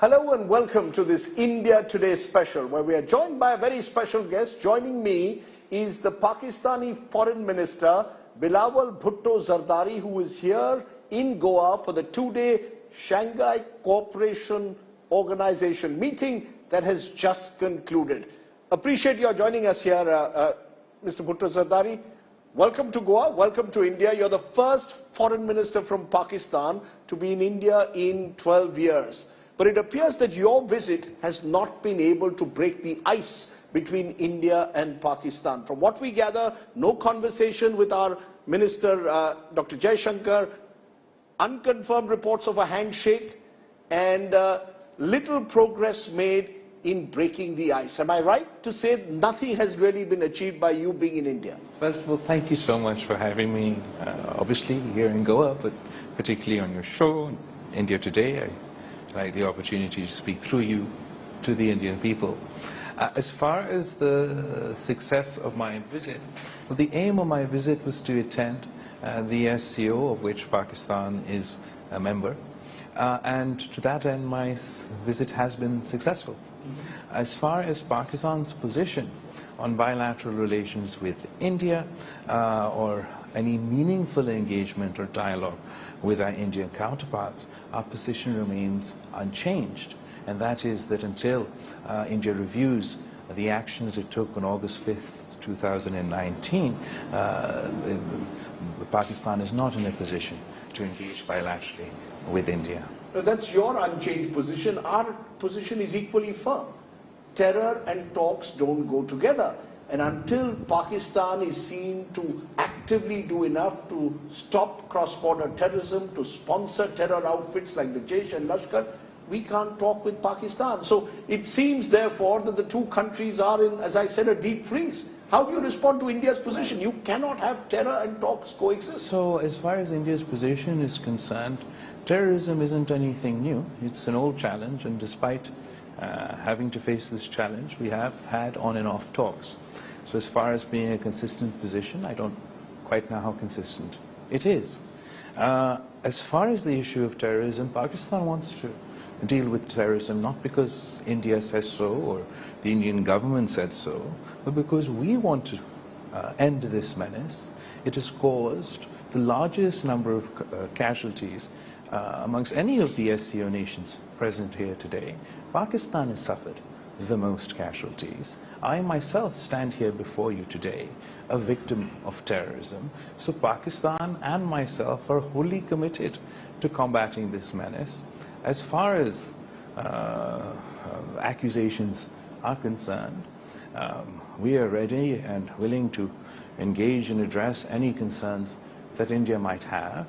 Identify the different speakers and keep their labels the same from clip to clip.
Speaker 1: Hello and welcome to this India Today special, where we are joined by a very special guest. Joining me is the Pakistani Foreign Minister, Bilawal Bhutto Zardari, who is here in Goa for the two-day Shanghai Cooperation Organization meeting that has just concluded. Appreciate your joining us here, Mr. Bhutto Zardari. Welcome to Goa, welcome to India. You're the first Foreign Minister from Pakistan to be in India in 12 years. But it appears that your visit has not been able to break the ice between India and Pakistan. From what we gather, no conversation with our Minister, Dr. Jaishankar, unconfirmed reports of a handshake, and little progress made in breaking the ice. Am I right to say nothing has really been achieved by you being in India?
Speaker 2: First of all, thank you so much for having me, obviously here in Goa, but particularly on your show, India Today. I like the opportunity to speak through you to the Indian people. As far as the success of my visit, well, the aim of my visit was to attend the SCO, of which Pakistan is a member, and to that end my visit has been successful. As far as Pakistan's position on bilateral relations with India or any meaningful engagement or dialogue with our Indian counterparts, our position remains unchanged, and that is that until India reviews the actions it took on August 5th, 2019, Pakistan is not in a position to engage bilaterally with India.
Speaker 1: So that's your unchanged position. Our position is equally firm. Terror and talks don't go together. And until Pakistan is seen to actively do enough to stop cross-border terrorism, to sponsor terror outfits like the Jaish and Lashkar, we can't talk with Pakistan. So it seems, therefore, that the two countries are in, as I said, a deep freeze. How do you respond to India's position? You cannot have terror and talks coexist.
Speaker 2: So as far as India's position is concerned, terrorism isn't anything new. It's an old challenge, and despite having to face this challenge, we have had on and off talks. So as far as being a consistent position, I don't quite know how consistent it is. As far as the issue of terrorism, Pakistan wants to deal with terrorism not because India says so or the Indian government said so, but because we want to end this menace. It has caused the largest number of casualties amongst any of the SCO nations present here today. Pakistan has suffered the most casualties. I myself stand here before you today, a victim of terrorism. So Pakistan and myself are wholly committed to combating this menace. As far as accusations are concerned, we are ready and willing to engage and address any concerns that India might have,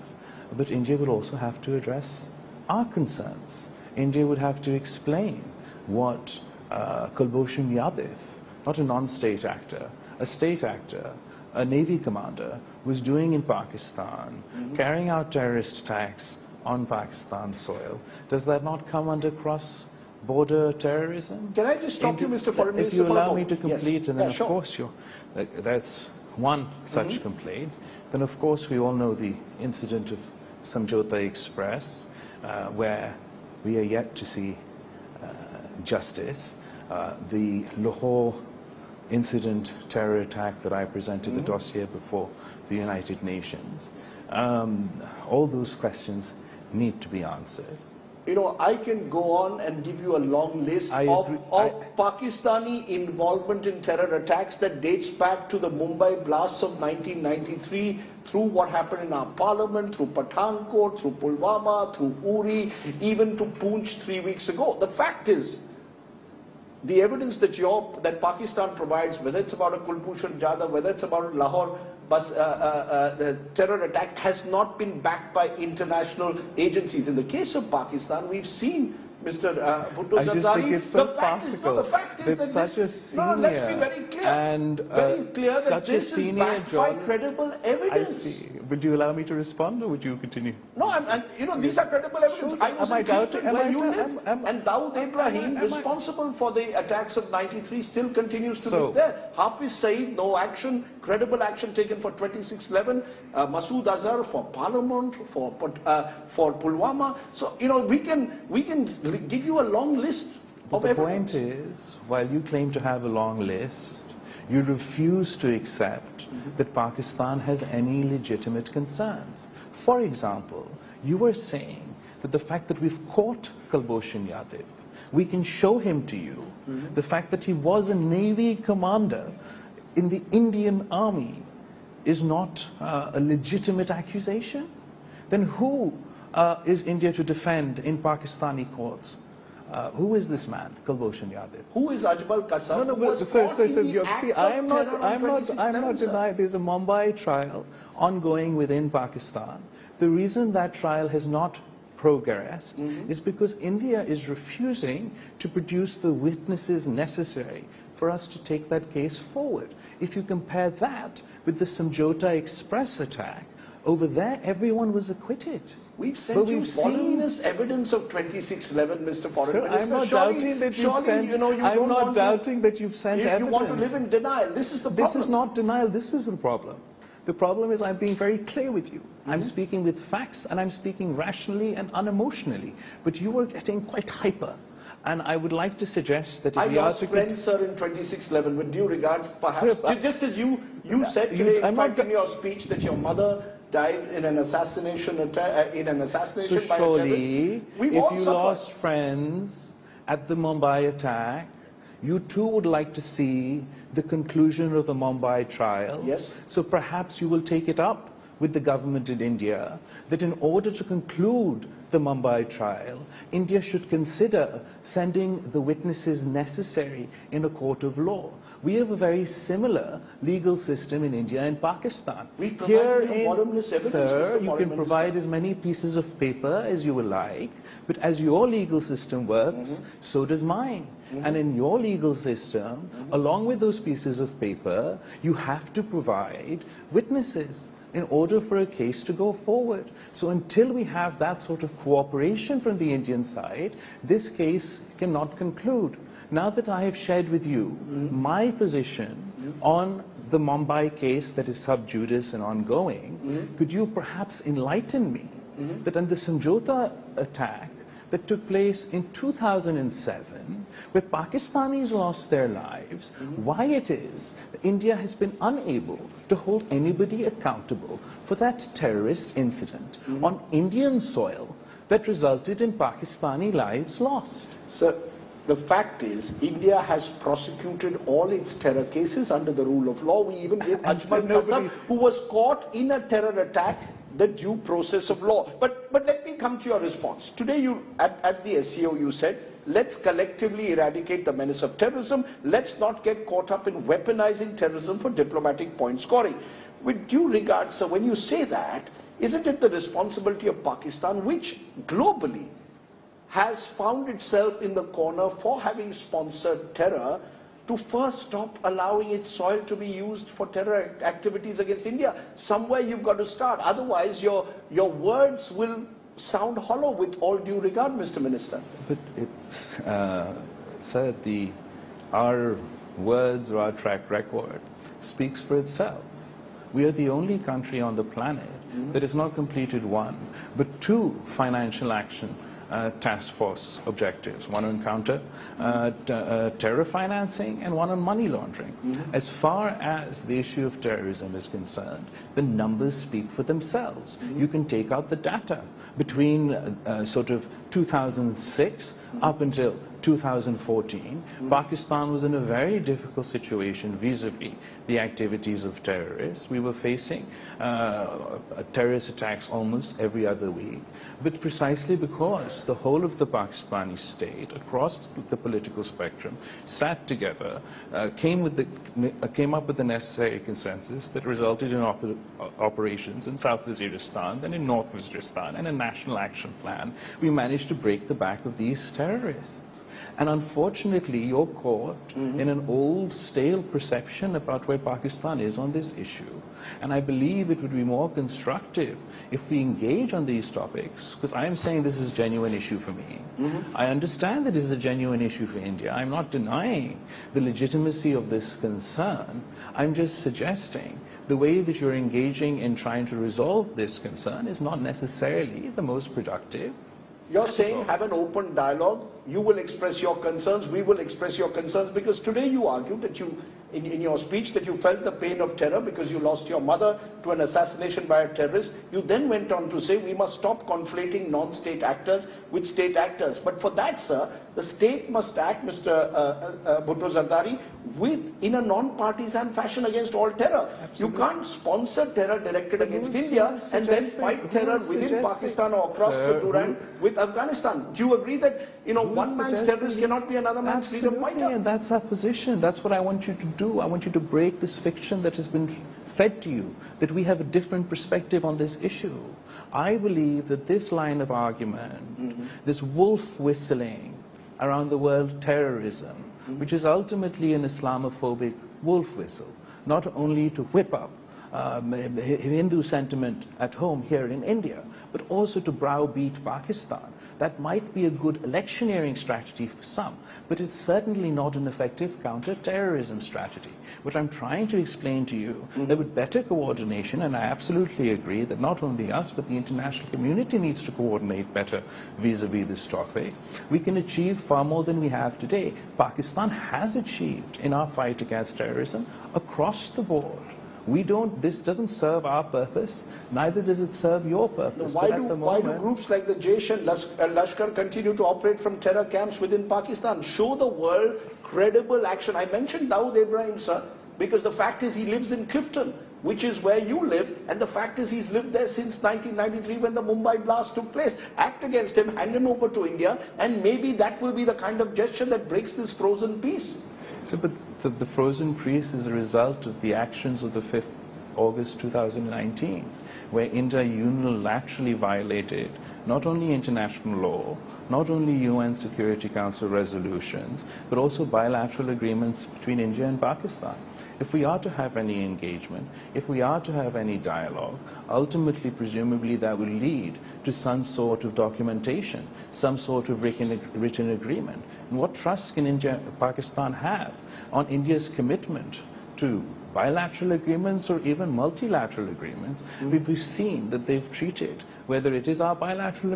Speaker 2: but India would also have to address our concerns. India would have to explain what Kulbhushan Yadav, not a non-state actor, a state actor, a Navy commander, was doing in Pakistan, carrying out terrorist attacks on Pakistan's soil. Does that not come under cross-border terrorism?
Speaker 1: Can I just stop you, Mr. Foreign Minister?
Speaker 2: If you allow me to complete,
Speaker 1: yes.
Speaker 2: and then
Speaker 1: Yeah,
Speaker 2: of
Speaker 1: sure.
Speaker 2: course that's one such complaint. Then of course we all know the incident of Samjhota Express, where we are yet to see justice. The Lahore incident, terror attack that I presented the dossier before the United Nations. All those questions need to be answered.
Speaker 1: You know, I can go on and give you a long list of Pakistani involvement in terror attacks that dates back to the Mumbai blasts of 1993, through what happened in our parliament, through Pathankot, through Pulwama, through Uri, even to Poonch 3 weeks ago. The fact is, the evidence that Pakistan provides, whether it's about a Kulbhushan Yadav, whether it's about Lahore the terror attack, has not been backed by international agencies. In the case of Pakistan, we've seen Mr. Bhutto Zardari.
Speaker 2: The fact is that
Speaker 1: let's be very clear.
Speaker 2: And
Speaker 1: very clear that this is backed by credible evidence.
Speaker 2: I see. Would you allow me to respond, or would you continue?
Speaker 1: No, you know, these are credible evidence. I was in Clifton where you live, and Dawood Ibrahim, responsible for the attacks of 93, still continues to live there. Hafiz Saeed, no action, credible action taken for 2611. Masood Azhar for Parliament, for Pulwama. So, you know, we can give you a long list of
Speaker 2: The point
Speaker 1: evidence.
Speaker 2: is, while you claim to have a long list, you refuse to accept that Pakistan has any legitimate concerns. For example, you were saying that the fact that we've caught Kulbhushan Yadav, we can show him to you. The fact that he was a Navy commander in the Indian Army is not a legitimate accusation. Then who is India to defend in Pakistani courts? Who is this man, Kulbhushan Yadav?
Speaker 1: Who is Ajmal Kasam?
Speaker 2: No,
Speaker 1: who was
Speaker 2: sir,
Speaker 1: caught in the act
Speaker 2: see,
Speaker 1: of
Speaker 2: I'm
Speaker 1: terror on
Speaker 2: not
Speaker 1: 26/11, sir.
Speaker 2: denying there's a Mumbai trial ongoing within Pakistan. The reason that trial has not progressed is because India is refusing to produce the witnesses necessary for us to take that case forward. If you compare that with the Samjhota Express attack, over there everyone was acquitted.
Speaker 1: We've sent you voluminous evidence of 26/11, Mr. Foreign Minister.
Speaker 2: I'm not doubting that you've sent. I'm not doubting that you've sent evidence.
Speaker 1: You want to live in denial. This is the problem.
Speaker 2: This is not denial. This is the problem. The problem is I'm being very clear with you. I'm speaking with facts and I'm speaking rationally and unemotionally. But you were getting quite hyper. And I would like to suggest that if we are to...
Speaker 1: I lost friends, sir, in 26/11, with due regards, perhaps.
Speaker 2: Sir,
Speaker 1: just as you said today, in your speech, that your mother died in an assassination
Speaker 2: So
Speaker 1: by
Speaker 2: surely,
Speaker 1: a terrorist.
Speaker 2: if you lost friends at the Mumbai attack, you too would like to see the conclusion of the Mumbai trial.
Speaker 1: Yes.
Speaker 2: So perhaps you will take it up with the government in India that in order to conclude the Mumbai trial, India should consider sending the witnesses necessary in a court of law. We have a very similar legal system in India and Pakistan.
Speaker 1: We provide you voluminous evidence,
Speaker 2: sir,
Speaker 1: Mr.
Speaker 2: you can provide as many pieces of paper as you would like, but as your legal system works, so does mine. And in your legal system, along with those pieces of paper, you have to provide witnesses in order for a case to go forward. So until we have that sort of cooperation from the Indian side, this case cannot conclude. Now that I have shared with you my position on the Mumbai case that is sub judice and ongoing, could you perhaps enlighten me that on the Samjhota attack that took place in 2007, where Pakistanis lost their lives, why it is that India has been unable to hold anybody accountable for that terrorist incident on Indian soil that resulted in Pakistani lives lost?
Speaker 1: Sir, the fact is, India has prosecuted all its terror cases under the rule of law. We even gave Ajmal Kasam, who was caught in a terror attack, the due process of law. But let me come to your response. Today, at the SCO, you said, let's collectively eradicate the menace of terrorism. Let's not get caught up in weaponizing terrorism for diplomatic point scoring. With due regard, sir, when you say that, isn't it the responsibility of Pakistan, which globally has found itself in the corner for having sponsored terror, to first stop allowing its soil to be used for terror activities against India? Somewhere you've got to start. Otherwise, your words will sound hollow, with all due regard, Mr. Minister.
Speaker 2: But, sir, our words or our track record speaks for itself. We are the only country on the planet that has not completed one, but two financial action task force objectives, one on counter terror financing and one on money laundering. As far as the issue of terrorism is concerned, the numbers speak for themselves. You can take out the data between sort of 2006 up until 2014, Pakistan was in a very difficult situation vis-a-vis the activities of terrorists. We were facing terrorist attacks almost every other week, but precisely because the whole of the Pakistani state, across the political spectrum, sat together, came up with the necessary consensus that resulted in operations in South Waziristan, then in North Waziristan, and a national action plan, we managed to break the back of these terrorists. And unfortunately, you're caught in an old, stale perception about where Pakistan is on this issue. And I believe it would be more constructive if we engage on these topics, because I am saying this is a genuine issue for me. I understand that it is a genuine issue for India. I'm not denying the legitimacy of this concern. I'm just suggesting the way that you're engaging in trying to resolve this concern is not necessarily the most productive
Speaker 1: You're saying have an open dialogue. You will express your concerns. We will express your concerns, because today you argued that you, in your speech, that you felt the pain of terror because you lost your mother to an assassination by a terrorist. You then went on to say we must stop conflating non-state actors with state actors. But for that, sir, the state must act, Mr. Bhutto Zardari, in a non-partisan fashion against all terror. Absolutely. You can't sponsor terror directed against India and then fight terror within Pakistan or across the Durand with Afghanistan. Do you agree that, one man's terrorist cannot be another man's freedom fighter?
Speaker 2: And that's our position. That's what I want you to do. I want you to break this fiction that has been fed to you, that we have a different perspective on this issue. I believe that this line of argument, this wolf whistling around the world terrorism, which is ultimately an Islamophobic wolf whistle, not only to whip up Hindu sentiment at home here in India, but also to browbeat Pakistan. That might be a good electioneering strategy for some, but it's certainly not an effective counter-terrorism strategy. What I'm trying to explain to you, that with better coordination, and I absolutely agree that not only us, but the international community needs to coordinate better vis-a-vis this topic, we can achieve far more than we have today. Pakistan has achieved in our fight against terrorism across the board. This doesn't serve our purpose, neither does it serve your purpose.
Speaker 1: Why do groups like the Jaish and Lashkar continue to operate from terror camps within Pakistan? Show the world credible action. I mentioned Dawood Ibrahim, sir, because the fact is he lives in Clifton, which is where you live, and the fact is he's lived there since 1993 when the Mumbai blast took place. Act against him, hand him over to India, and maybe that will be the kind of gesture that breaks this frozen peace.
Speaker 2: So, but the frozen peace is a result of the actions of the 5th August 2019, where India unilaterally violated not only international law, not only UN Security Council resolutions, but also bilateral agreements between India and Pakistan. If we are to have any engagement, if we are to have any dialogue, ultimately, presumably, that will lead to some sort of documentation, some sort of written agreement. And what trust can India and Pakistan have on India's commitment to bilateral agreements or even multilateral agreements? We've seen that they've treated, whether it is our bilateral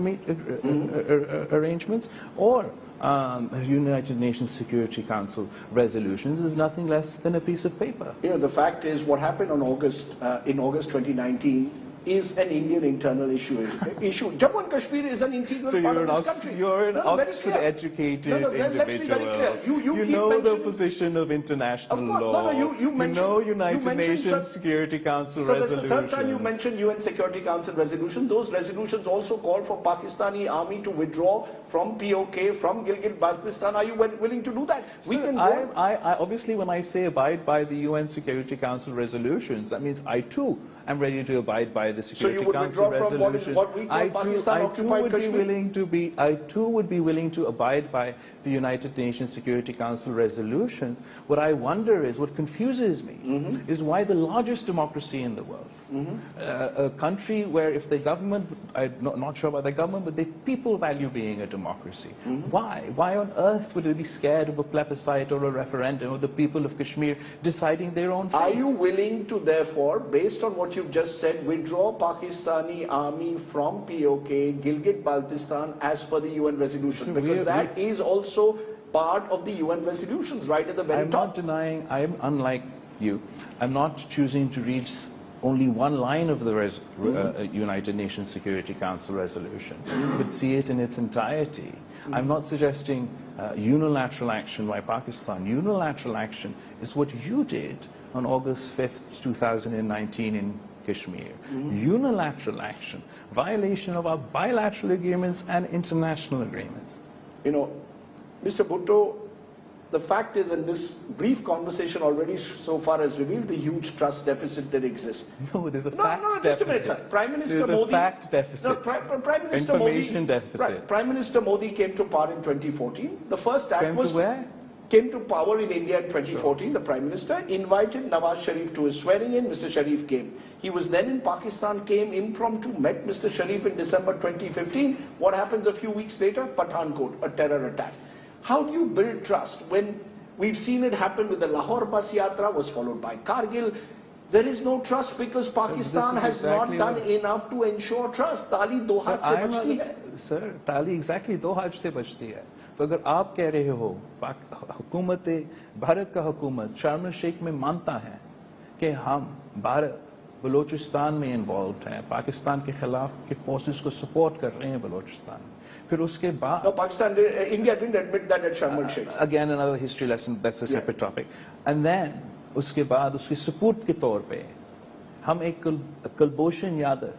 Speaker 2: arrangements or United Nations Security Council resolutions, is nothing less than a piece of paper.
Speaker 1: The fact is, what happened on in August 2019 is an Indian internal issue. Jammu and Kashmir is an integral part of this country.
Speaker 2: You're an Oxford-educated individual.
Speaker 1: Let's be very clear.
Speaker 2: You know the position of international law.
Speaker 1: You
Speaker 2: know United Nations Security Council resolutions.
Speaker 1: The third time you mentioned UN Security Council resolution. Those resolutions also call for Pakistani army to withdraw from POK, from Gilgit-Baltistan. Are you willing to do that?
Speaker 2: Obviously, when I say abide by the UN Security Council resolutions, that means I too am ready to abide by the Security Council resolutions. I too would be willing to abide by the United Nations Security Council resolutions. What I wonder is, what confuses me, is why the largest democracy in the world, a country where if the government, I'm not sure about the government, but the people value being a democracy. Why? Why on earth would they be scared of a plebiscite or a referendum of the people of Kashmir deciding their own fate?
Speaker 1: Are you willing to, therefore, based on what you've just said, withdraw Pakistani army from POK, Gilgit-Baltistan, as per the UN resolution? Because that is also part of the UN resolutions, right at the very top.
Speaker 2: I'm not denying, I'm unlike you. I'm not choosing to read only one line of the United Nations Security Council resolution, but see it in its entirety. I'm not suggesting unilateral action by Pakistan. Unilateral action is what you did on August 5th, 2019 in Kashmir. Unilateral action, violation of our bilateral agreements and international agreements.
Speaker 1: Mr. Bhutto, the fact is, in this brief conversation already so far has revealed the huge trust deficit that exists.
Speaker 2: No, there's a fact deficit.
Speaker 1: Just a minute, sir. Prime Minister
Speaker 2: Modi...
Speaker 1: There's a
Speaker 2: fact deficit.
Speaker 1: No, Prime Minister
Speaker 2: Information deficit.
Speaker 1: Right, Prime Minister Modi came to power in 2014. The first act was...
Speaker 2: Came to where?
Speaker 1: Came to power in India in 2014. The Prime Minister invited Nawaz Sharif to his swearing in. Mr. Sharif came. He was then in Pakistan, came impromptu, met Mr. Sharif in December 2015. What happens a few weeks later? Pathankot, a terror attack. How do you build trust when we've seen it happen with the Lahore bus yatra, was followed by Kargil? There is no trust because Pakistan has not done enough to ensure trust. Tali do haath se bachti hai.
Speaker 2: Sir, tali exactly do haath se bachti hai. تو اگر آپ کہہ رہے ہو حکومت بھارت کا حکومت شرم الشیخ میں مانتا ہے کہ ہم بھارت بلوچستان میں انوالوڈ ہیں، پاکستان کے خلاف کے فورسز کو سپورٹ کر رہے ہیں بلوچستان میں، پھر اس کے بعد
Speaker 1: India didn't admit that at Sharm el-Sheikh.
Speaker 2: Again another history lesson, that's a separate topic. And then اس کے بعد اس کی سپورٹ کے طور پہ ہم ایک کلبھوشن یادو،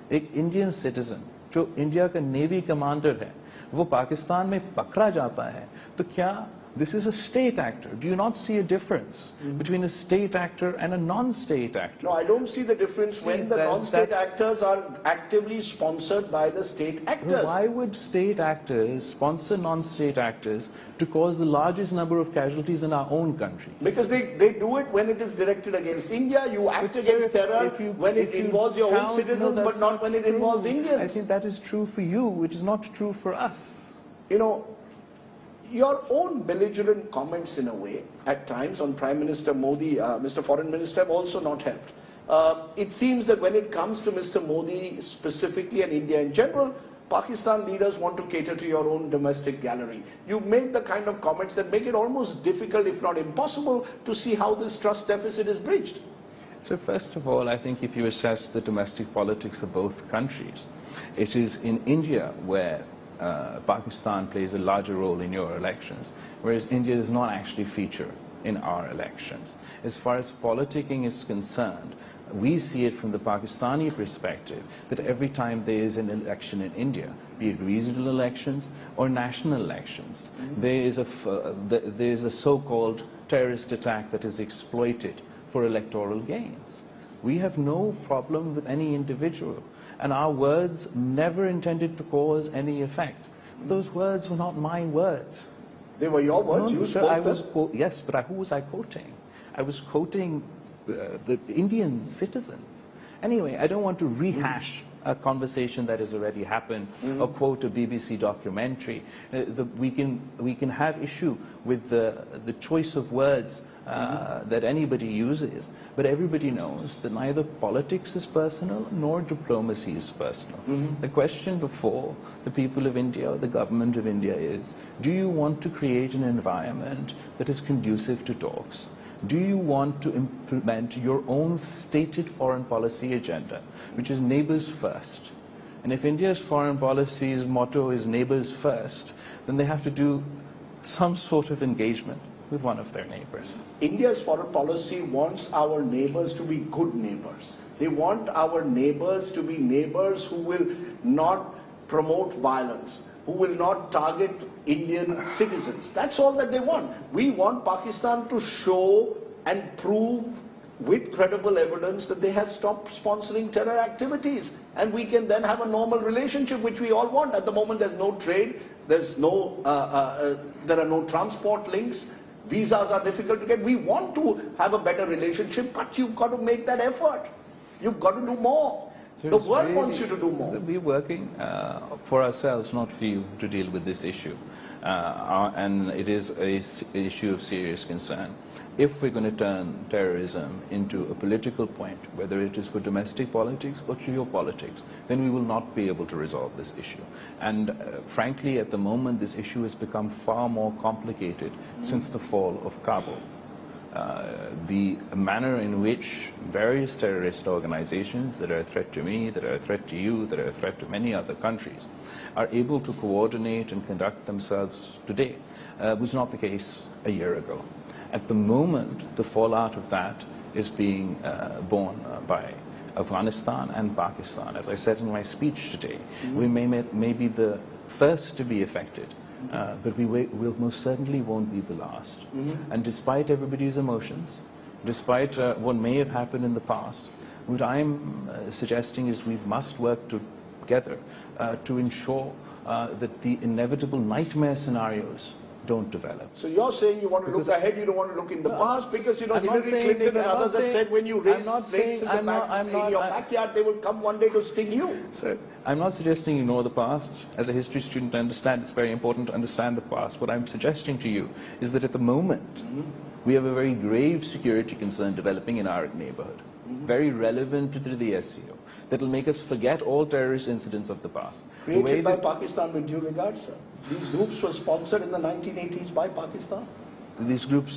Speaker 2: ایک انڈین سٹیزن جو انڈیا کا نیوی کمانڈر ہے، وہ پاکستان میں پکڑا جاتا ہے، تو کیا this is a state actor? Do you not see a difference between a state actor and a non-state actor?
Speaker 1: No, I don't see the difference when the non-state actors are actively sponsored by the state actors.
Speaker 2: Why would state actors sponsor non-state actors to cause the largest number of casualties in our own country?
Speaker 1: Because they do it when it is directed against India. You act against terror when it involves your own citizens, but not when it involves Indians.
Speaker 2: I think that is true for you, which is not true for us.
Speaker 1: You know, your own belligerent comments in a way at times on Prime Minister Modi, Mr. Foreign Minister, have also not helped. It seems that when it comes to Mr. Modi specifically and India in general, Pakistan leaders want to cater to your own domestic gallery. You've made the kind of comments that make it almost difficult, if not impossible, to see how this trust deficit is bridged.
Speaker 2: So first of all, I think if you assess the domestic politics of both countries, it is in India where Pakistan plays a larger role in your elections, whereas India does not actually feature in our elections. As far as politicking is concerned, we see it from the Pakistani perspective that every time there is an election in India, be it regional elections or national elections, there is a so-called terrorist attack that is exploited for electoral gains. We have no problem with any individual, and our words never intended to cause any effect. Those words were not my words.
Speaker 1: They were your words?
Speaker 2: No,
Speaker 1: you
Speaker 2: sir,
Speaker 1: spoke them?
Speaker 2: Yes, but who was I quoting? I was quoting the Indian citizens. Anyway, I don't want to rehash a conversation that has already happened or quote a BBC documentary. We can have issue with the choice of words that anybody uses, but everybody knows that neither politics is personal nor diplomacy is personal. The question before the people of India or the government of India is, do you want to create an environment that is conducive to talks? Do you want to implement your own stated foreign policy agenda, which is neighbors first? And if India's foreign policy's motto is neighbors first, then they have to do some sort of engagement with one of their neighbors.
Speaker 1: India's foreign policy wants our neighbors to be good neighbors. They want our neighbors to be neighbors who will not promote violence, who will not target Indian citizens. That's all that they want. We want Pakistan to show and prove with credible evidence that they have stopped sponsoring terror activities, and we can then have a normal relationship, which we all want. At the moment there's no trade, there are no transport links, visas are difficult to get. We want to have a better relationship, but you've got to make that effort. You've got to do more. So the world wants you to do more.
Speaker 2: We're working for ourselves, not for you, to deal with this issue. And it is an issue of serious concern. If we're going to turn terrorism into a political point, whether it is for domestic politics or geopolitics, then we will not be able to resolve this issue. And frankly, at the moment, this issue has become far more complicated since the fall of Kabul. The manner in which various terrorist organizations that are a threat to me, that are a threat to you, that are a threat to many other countries, are able to coordinate and conduct themselves today was not the case a year ago. At the moment, the fallout of that is being borne by Afghanistan and Pakistan. As I said in my speech today, we may be the first to be affected, but we will most certainly won't be the last. And despite everybody's emotions, despite what may have happened in the past, what I'm suggesting is we must work together to ensure that the inevitable nightmare scenarios don't develop.
Speaker 1: So you're saying you want to look ahead, you don't want to look in the past, because Hillary Clinton and others have said when you raise snakes in your backyard, they will come one day to sting you.
Speaker 2: Sir, I'm not suggesting ignore the past. As a history student, I understand it's very important to understand the past. What I'm suggesting to you is that at the moment, we have a very grave security concern developing in our neighborhood. very relevant to the SCO, that will make us forget all terrorist incidents of the past.
Speaker 1: Created by Pakistan, with due regard, sir. These groups were sponsored in the 1980s by Pakistan?
Speaker 2: These groups,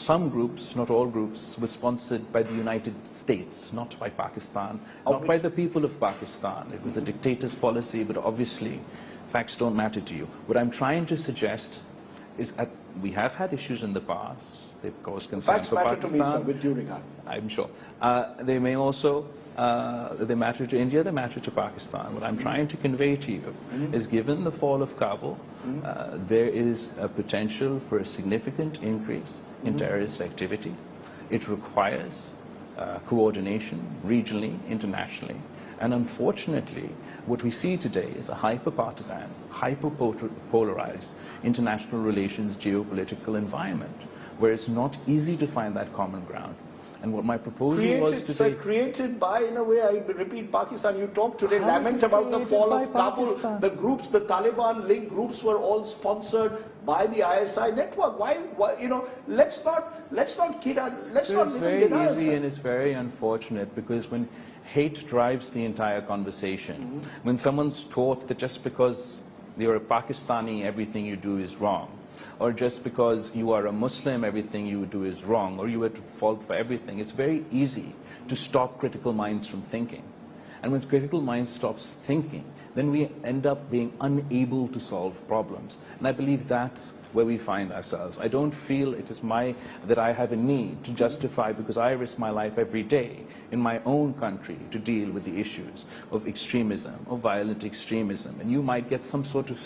Speaker 2: some groups, not all groups, were sponsored by the United States, not by Pakistan, not by the people of Pakistan. It was a dictator's policy, but obviously facts don't matter to you. What I'm trying to suggest is that we have had issues in the past. They've caused concern for Pakistan.
Speaker 1: Facts matter to me, sir, with due regard.
Speaker 2: I'm sure. They may also, they matter to India, they matter to Pakistan. What I'm trying to convey to you is, given the fall of Kabul, there is a potential for a significant increase in terrorist activity. It requires coordination regionally, internationally. And unfortunately, what we see today is a hyper-partisan, hyper-polarized international relations geopolitical environment, where it's not easy to find that common ground. And what my proposal was to say...
Speaker 1: Created by, in a way, I repeat, Pakistan. You talk today, lament about the fall of Kabul. The groups, the Taliban-linked groups were all sponsored by the ISI network. Why you know, let's not kid us. Let's not
Speaker 2: It's very easy and it's very unfortunate, because when hate drives the entire conversation, when someone's taught that just because you're a Pakistani, everything you do is wrong, or just because you are a Muslim, everything you do is wrong, or you are to fault for everything, it's very easy to stop critical minds from thinking. And when critical mind stops thinking, then we end up being unable to solve problems. And I believe that's where we find ourselves. I don't feel it is that I have a need to justify, because I risk my life every day in my own country to deal with the issues of extremism, of violent extremism. And you might get some sort of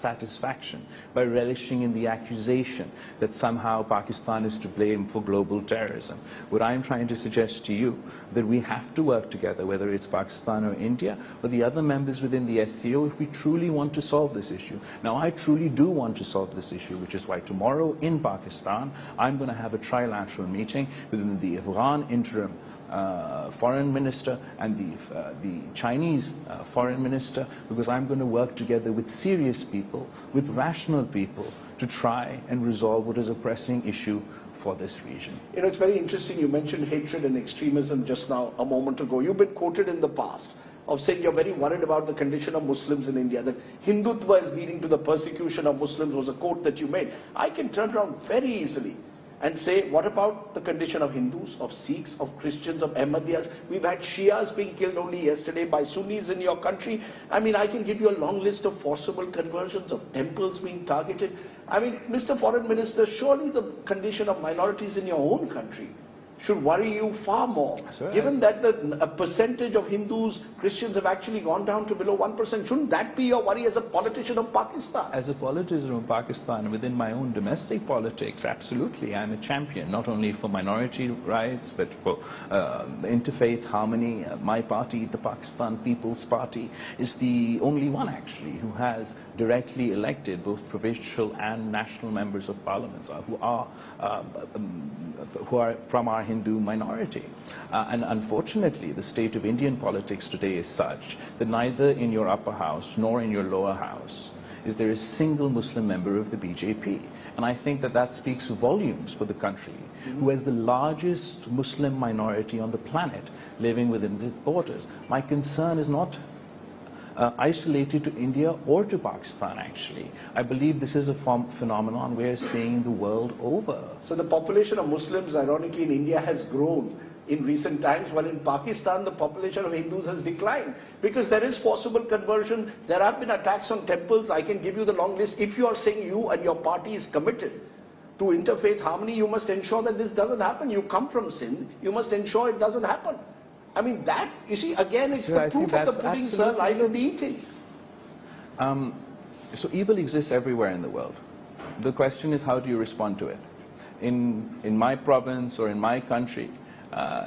Speaker 2: satisfaction by relishing in the accusation that somehow Pakistan is to blame for global terrorism. What I'm trying to suggest to you, that we have to work together, whether it's Pakistan or India or the other members within the SCO, if we truly want to solve this issue. Now, I truly do want to solve this issue, which is why tomorrow in Pakistan, I'm going to have a trilateral meeting within the Afghan interim foreign minister and the Chinese foreign minister, because I'm going to work together with serious people, with rational people, to try and resolve what is a pressing issue for this region. You know, it's very interesting. You mentioned hatred and extremism just now, a moment ago. You've been quoted in the past of saying you're very worried about the condition of Muslims in India, that Hindutva is leading to the persecution of Muslims, was a quote that you made. I can turn around very easily and say, what about the condition of Hindus, of Sikhs, of Christians, of Ahmadiyyas? We've had Shias being killed only yesterday by Sunnis in your country. I mean, I can give you a long list of forcible conversions, of temples being targeted. I mean, Mr. Foreign Minister, surely the condition of minorities in your own country should worry you far more. Sir, given that the percentage of Hindus, Christians have actually gone down to below 1%, shouldn't that be your worry as a politician of Pakistan? As a politician of Pakistan, within my own domestic politics, absolutely, I'm a champion, not only for minority rights, but for interfaith harmony. My party, the Pakistan People's Party, is the only one actually who has directly elected both provincial and national members of parliament who are from our Hindu minority. And unfortunately, the state of Indian politics today is such that neither in your upper house nor in your lower house is there a single Muslim member of the BJP. And I think that that speaks volumes for the country, who has the largest Muslim minority on the planet living within its borders. My concern is not isolated to India or to Pakistan, actually. I believe this is a phenomenon we're seeing the world over. So the population of Muslims, ironically, in India has grown in recent times, while in Pakistan the population of Hindus has declined, because there is forcible conversion, there have been attacks on temples. I can give you the long list. If you are saying you and your party is committed to interfaith harmony, you must ensure that this doesn't happen. You come from Sindh, you must ensure it doesn't happen. I mean, that, you see, again, it's the proof of the pudding, sir, lies in the eating. So evil exists everywhere in the world. The question is, how do you respond to it? In my province or in my country,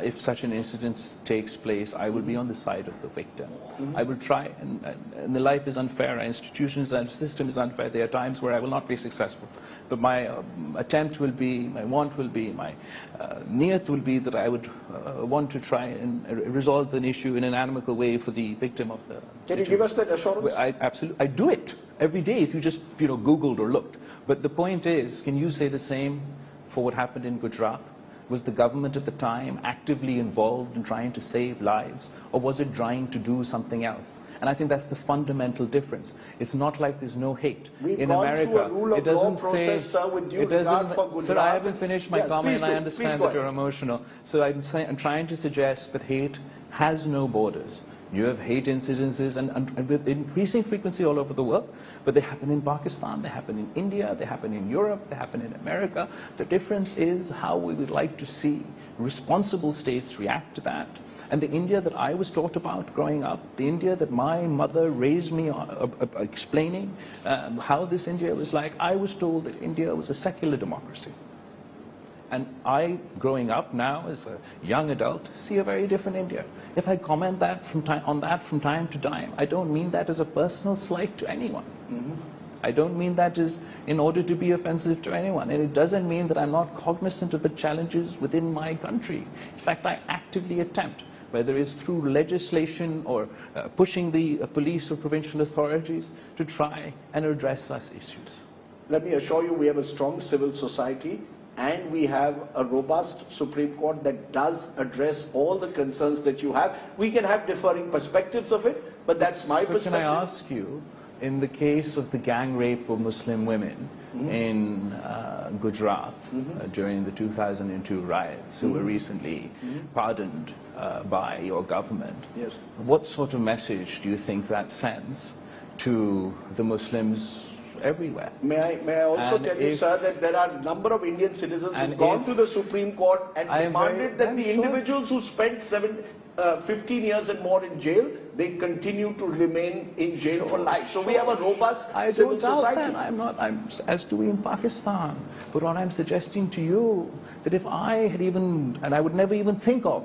Speaker 2: if such an incident takes place, I will be on the side of the victim. I will try, and the life is unfair, our institutions and system is unfair. There are times where I will not be successful. But my attempt will be, my want will be, my niyat will be that I would want to try and resolve an issue in an amicable way for the victim of the situation. Can you give us that assurance? Absolutely. I do it every day if you just, Googled or looked. But the point is, can you say the same for what happened in Gujarat? Was the government at the time actively involved in trying to save lives, or was it trying to do something else? And I think that's the fundamental difference. It's not like there's no hate. In America, it doesn't say... Sir, I haven't finished my comment, and I understand that you're emotional. So I'm trying to suggest that hate has no borders. You have hate incidences and with increasing frequency all over the world, but they happen in Pakistan, they happen in India, they happen in Europe, they happen in America. The difference is how we would like to see responsible states react to that. And the India that I was taught about growing up, the India that my mother raised me explaining how this India was like, I was told that India was a secular democracy. And I, growing up now as a young adult, see a very different India. If I comment on that from time to time, I don't mean that as a personal slight to anyone. I don't mean that as in order to be offensive to anyone. And it doesn't mean that I'm not cognizant of the challenges within my country. In fact, I actively attempt, whether it's through legislation or pushing the police or provincial authorities, to try and address such issues.
Speaker 1: Let me assure you, we have a strong civil society. And we have a robust Supreme Court that does address all the concerns that you have. We can have differing perspectives of it, but that's my perspective.
Speaker 2: Can I ask you, in the case of the gang rape of Muslim women in Gujarat during the 2002 riots, who were recently pardoned by your government, what sort of message do you think that sends to the Muslims everywhere?
Speaker 1: May I also tell you, sir, that there are a number of Indian citizens who have gone to the Supreme Court and demanded that the individuals who spent 15 years and more in jail, they continue to remain in jail for life. So we have a robust civil society.
Speaker 2: As do we in Pakistan. But what I'm suggesting to you, that if I had even, and I would never even think of,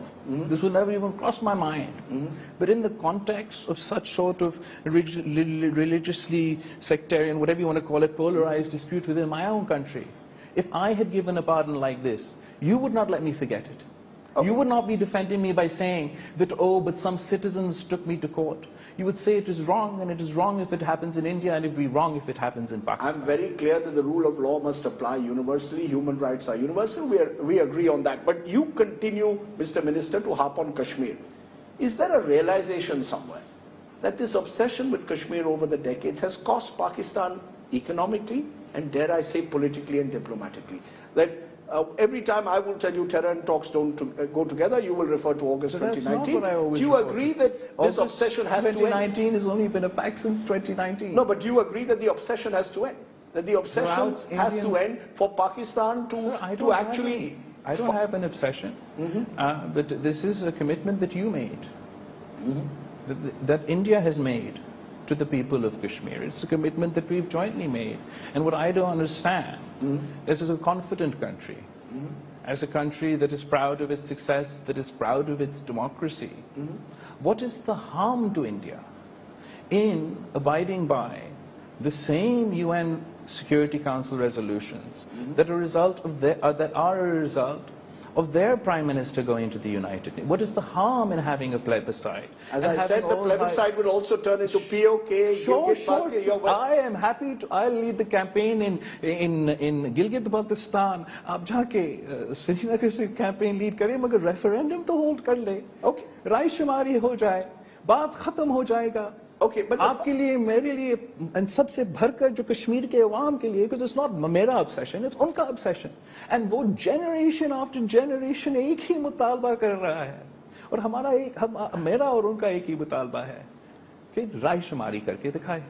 Speaker 2: this would never even cross my mind, but in the context of such sort of religiously sectarian, whatever you want to call it, polarized dispute within my own country, if I had given a pardon like this, you would not let me forget it. You would not be defending me by saying that, oh, but some citizens took me to court. You would say it is wrong, and it is wrong if it happens in India, and it would be wrong if it happens in Pakistan.
Speaker 1: I'm very clear that the rule of law must apply universally. Human rights are universal. We agree on that. But you continue, Mr. Minister, to harp on Kashmir. Is there a realization somewhere that this obsession with Kashmir over the decades has cost Pakistan economically and, dare I say, politically and diplomatically? That every time I will tell you terror and talks don't go together, you will refer to August 2019. That's not what I always Do you agree that this obsession has to end?
Speaker 2: 2019 has only been a fact since 2019.
Speaker 1: No, but do you agree that the obsession has to end? That the obsession has to end for Pakistan to actually...
Speaker 2: I don't have an obsession, but this is a commitment that you made, that India has made to the people of Kashmir. It's a commitment that we've jointly made. And what I don't understand is, as a confident country, as a country that is proud of its success, that is proud of its democracy, what is the harm to India in abiding by the same UN Security Council resolutions that are a result of their Prime Minister going to the United Nations? What is the harm in having a plebiscite?
Speaker 1: As I said, the plebiscite will also turn into POK.
Speaker 2: Sure. I am happy to. I'll lead the campaign in Gilgit-Baltistan. Aap jaake Srinagar se campaign lead kare, magar referendum to hold kar le. Okay. Rai shumari ho jaye. Baat khatam ho jayega.
Speaker 1: Okay, but
Speaker 2: आपके लिए, मेरे लिए, and सबसे भरकर जो कश्मीर के अवाम के लिए, because it's not मेरा obsession, it's उनका obsession, and वो generation after generation एक ही मुतालबा कर रहा है, और मेरा और उनका एक ही मुतालबा है कि रायशुमारी करके दिखाए.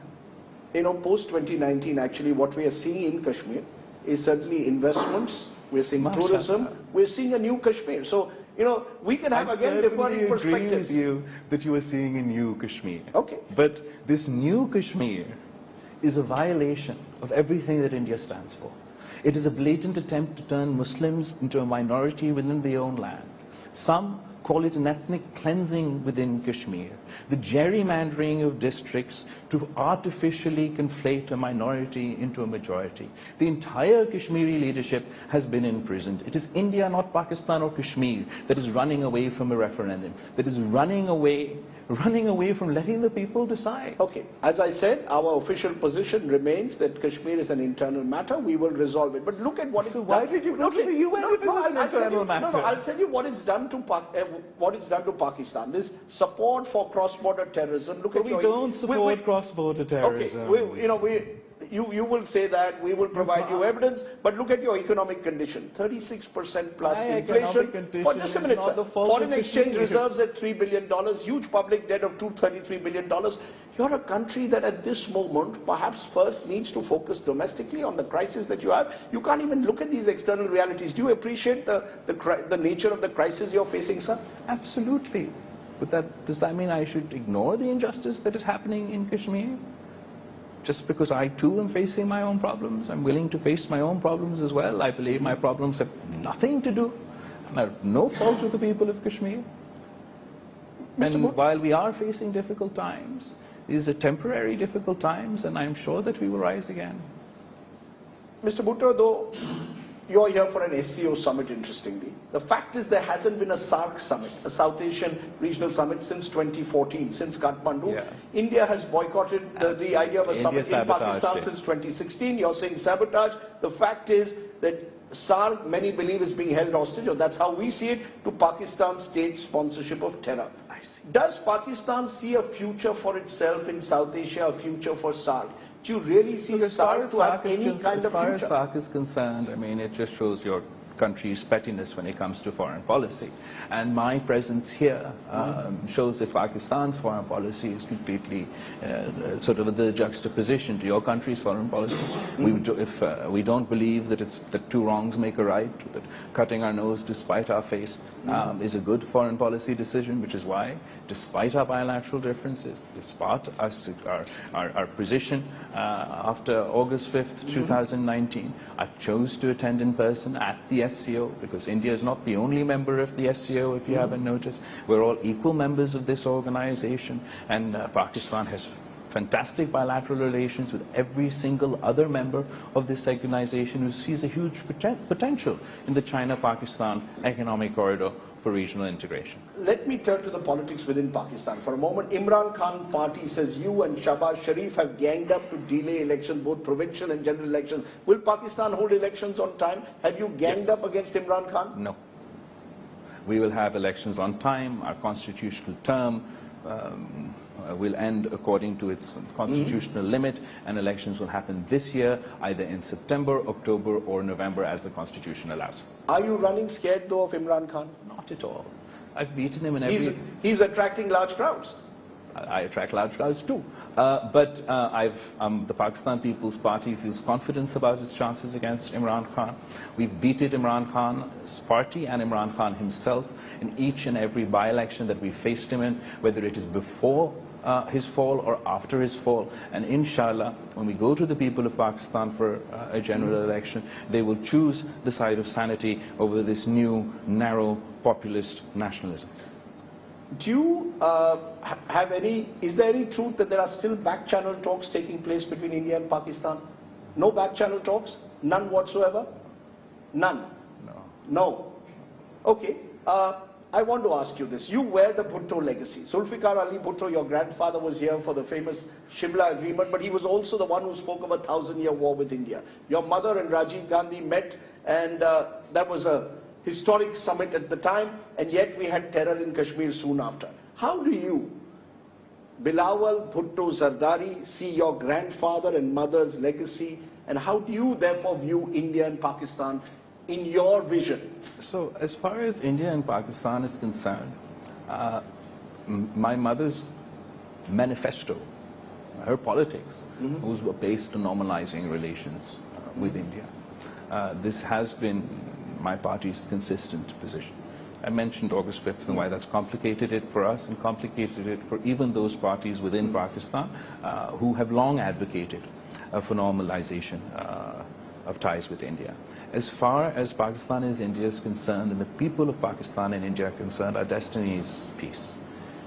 Speaker 1: You know, post 2019, actually, what we are seeing in Kashmir is certainly investments. We're seeing tourism. We're seeing a new Kashmir. So, you know, we can have again different perspectives. I agree with
Speaker 2: you that you are seeing a new Kashmir.
Speaker 1: Okay.
Speaker 2: But this new Kashmir is a violation of everything that India stands for. It is a blatant attempt to turn Muslims into a minority within their own land. Some call it an ethnic cleansing within Kashmir. The gerrymandering of districts to artificially conflate a minority into a majority. The entire Kashmiri leadership has been imprisoned. It is India, not Pakistan or Kashmir, that is running away from a referendum, that is running away running away from letting the people decide.
Speaker 1: Okay, as I said, our official position remains that Kashmir is an internal matter. We will resolve it. But look at what it's done.
Speaker 2: Why did you go to the UN if it was an internal matter?
Speaker 1: No, I'll tell you what it's done to Pakistan. This support for cross-border terrorism. Look at
Speaker 2: we don't support cross-border terrorism.
Speaker 1: Okay, you will say that we will provide you evidence, but look at your economic condition. 36% plus inflation. Just a minute, sir. Foreign exchange reserves at $3 billion, huge public debt of $233 billion. You're a country that at this moment perhaps first needs to focus domestically on the crisis that you have. You can't even look at these external realities. Do you appreciate the nature of the crisis you're facing, sir?
Speaker 2: Absolutely. But does that mean I should ignore the injustice that is happening in Kashmir? Just because I too am facing my own problems, I'm willing to face my own problems as well. I believe my problems have nothing to do, and are no fault with the people of Kashmir. And while we are facing difficult times, these are temporary difficult times, and I'm sure that we will rise again.
Speaker 1: Mr. Bhutto, though you're here for an SCO summit, interestingly, the fact is there hasn't been a SARC summit, a South Asian Regional Summit, since 2014, since Kathmandu. Yeah. India has boycotted the idea of a summit in Pakistan since 2016. You're saying sabotage. The fact is that SARC, many believe, is being held hostage, or that's how we see it, to Pakistan's state sponsorship of terror. Does Pakistan see a future for itself in South Asia, a future for SARC? Do you really see SARC to have any kind of future?
Speaker 2: As far as SARC is concerned, I mean, it just shows your country's pettiness when it comes to foreign policy. And my presence here shows that Pakistan's foreign policy is completely sort of the juxtaposition to your country's foreign policy. If we don't believe that two wrongs make a right, that cutting our nose to spite our face is a good foreign policy decision, which is why, despite our bilateral differences, despite our position after August 5th, 2019, I chose to attend in person at the SCO, because India is not the only member of the SCO, if you haven't noticed. We're all equal members of this organization, and Pakistan has fantastic bilateral relations with every single other member of this organization, who sees a huge potential in the China-Pakistan economic corridor for regional integration.
Speaker 1: Let me turn to the politics within Pakistan for a moment. Imran Khan party says you and Shahbaz Sharif have ganged up to delay elections, both provincial and general elections. Will Pakistan hold elections on time? Have you ganged up against Imran Khan?
Speaker 2: No. We will have elections on time. Our constitutional term will end according to its constitutional limit, and elections will happen this year, either in September, October or November, as the constitution allows.
Speaker 1: Are you running scared though of Imran Khan?
Speaker 2: Not at all. I've beaten him in every...
Speaker 1: He's attracting large crowds.
Speaker 2: I attract large crowds too. But the Pakistan People's Party feels confidence about its chances against Imran Khan. We've beaten Imran Khan's party and Imran Khan himself in each and every by-election that we faced him in, whether it is before his fall or after his fall. And inshallah, when we go to the people of Pakistan for a general election, they will choose the side of sanity over this new, narrow, populist nationalism.
Speaker 1: Do you have is there any truth that there are still back-channel talks taking place between India and Pakistan? No back-channel talks? None whatsoever? None?
Speaker 2: No.
Speaker 1: No. Okay. I want to ask you this. You wear the Bhutto legacy. Zulfikar Ali Bhutto, your grandfather, was here for the famous Shimla Agreement, but he was also the one who spoke of a 1,000-year war with India. Your mother and Rajiv Gandhi met, and that was a historic summit at the time, and yet we had terror in Kashmir soon after. How do you, Bilawal, Bhutto, Zardari, see your grandfather and mother's legacy, and how do you therefore view India and Pakistan in your vision?
Speaker 2: So as far as India and Pakistan is concerned, my mother's manifesto, her politics, was based on normalizing relations with India. This has been my party's consistent position. I mentioned August 5th and why that's complicated it for us and complicated it for even those parties within Pakistan who have long advocated for normalization of ties with India. As far as Pakistan is India is concerned, and the people of Pakistan and India are concerned, our destiny is peace.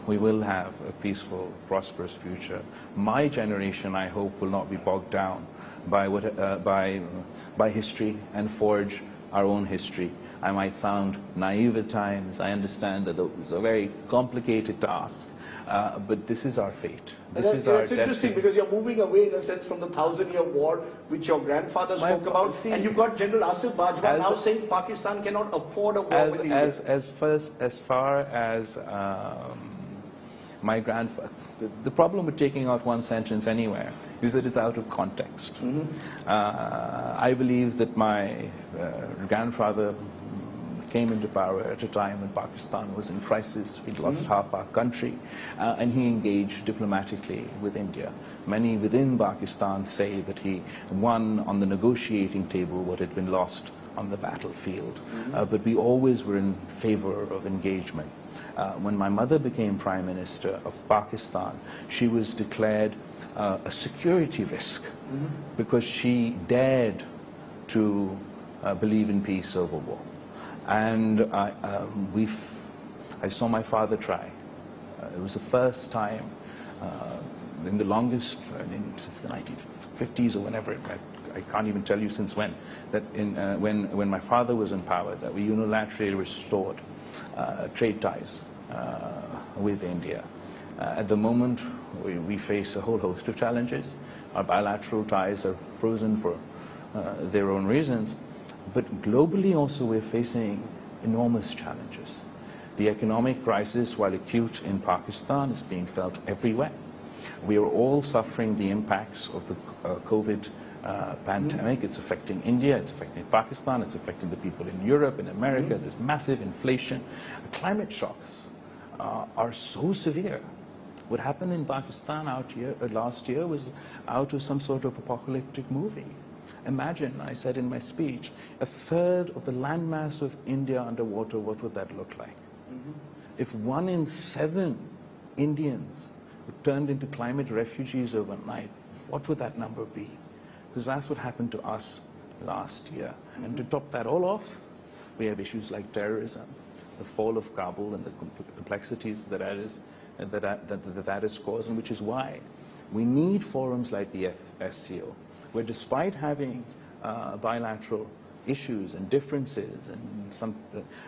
Speaker 2: We will have a peaceful, prosperous future. My generation, I hope, will not be bogged down by history and forge our own history I might sound naive at times. I understand that it's a very complicated task. But this is our fate. This is our destiny. It's interesting
Speaker 1: because you're moving away in a sense from the 1,000-year war which your grandfather spoke about, and you've got General Asif Bajwa now saying Pakistan cannot afford a war with India.
Speaker 2: As far as my grandfather, the problem with taking out one sentence anywhere is that it's out of context. I believe that my grandfather came into power at a time when Pakistan was in crisis. We'd lost half our country, and he engaged diplomatically with India. Many within Pakistan say that he won on the negotiating table what had been lost on the battlefield. But we always were in favor of engagement. When my mother became Prime Minister of Pakistan, she was declared a security risk because she dared to believe in peace over war. And I saw my father try. It was the first time in the longest, since the 1950s or whenever, I can't even tell you since when, that when my father was in power, that we unilaterally restored trade ties with India. At the moment, we face a whole host of challenges. Our bilateral ties are frozen for their own reasons. But globally also we're facing enormous challenges. The economic crisis, while acute in Pakistan, is being felt everywhere. We are all suffering the impacts of the COVID pandemic. It's affecting India, it's affecting Pakistan, it's affecting the people in Europe, in America. There's massive inflation. Climate shocks are so severe. What happened in Pakistan last year was out of some sort of apocalyptic movie. Imagine, I said in my speech, a third of the landmass of India underwater, what would that look like? If 1 in 7 Indians were turned into climate refugees overnight, what would that number be? Because that's what happened to us last year. And to top that all off, we have issues like terrorism, the fall of Kabul and the complexities that is caused, and which is why we need forums like the SCO, where despite having bilateral issues and differences and some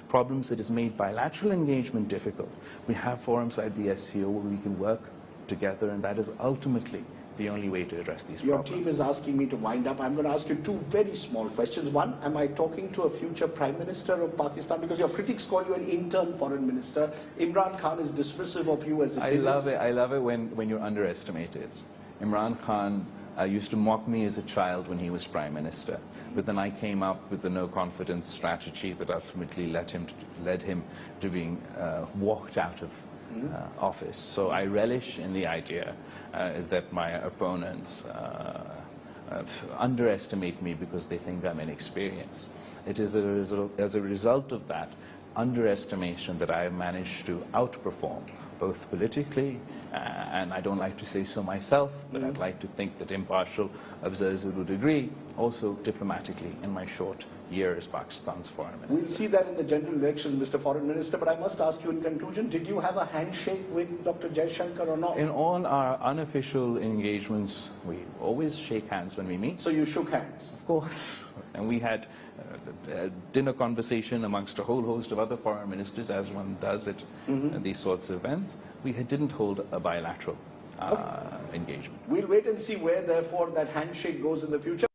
Speaker 2: problems that has made bilateral engagement difficult, we have forums like the SCO where we can work together, and that is ultimately the only way to address these problems.
Speaker 1: Your team is asking me to wind up. I'm going to ask you 2 very small questions. One, am I talking to a future Prime Minister of Pakistan? Because your critics call you an intern foreign minister. Imran Khan is dismissive of you as a
Speaker 2: I love it when you're underestimated. Imran Khan used to mock me as a child when he was Prime Minister, but then I came up with the no-confidence strategy that ultimately led him to being walked out of office. So I relish in the idea that my opponents underestimate me because they think I'm inexperienced. It is as a result of that underestimation that I have managed to outperform, both politically, and I don't like to say so myself, but I'd like to think that impartial observers would agree, also diplomatically in my short year as Pakistan's foreign minister.
Speaker 1: We'll see that in the general election, Mr. Foreign Minister, but I must ask you in conclusion, did you have a handshake with Dr. Jaishankar or not?
Speaker 2: In all our unofficial engagements, we always shake hands when we meet.
Speaker 1: So you shook hands?
Speaker 2: Of course. And we had a dinner conversation amongst a whole host of other foreign ministers, as one does at these sorts of events. We didn't hold a bilateral engagement.
Speaker 1: We'll wait and see where, therefore, that handshake goes in the future.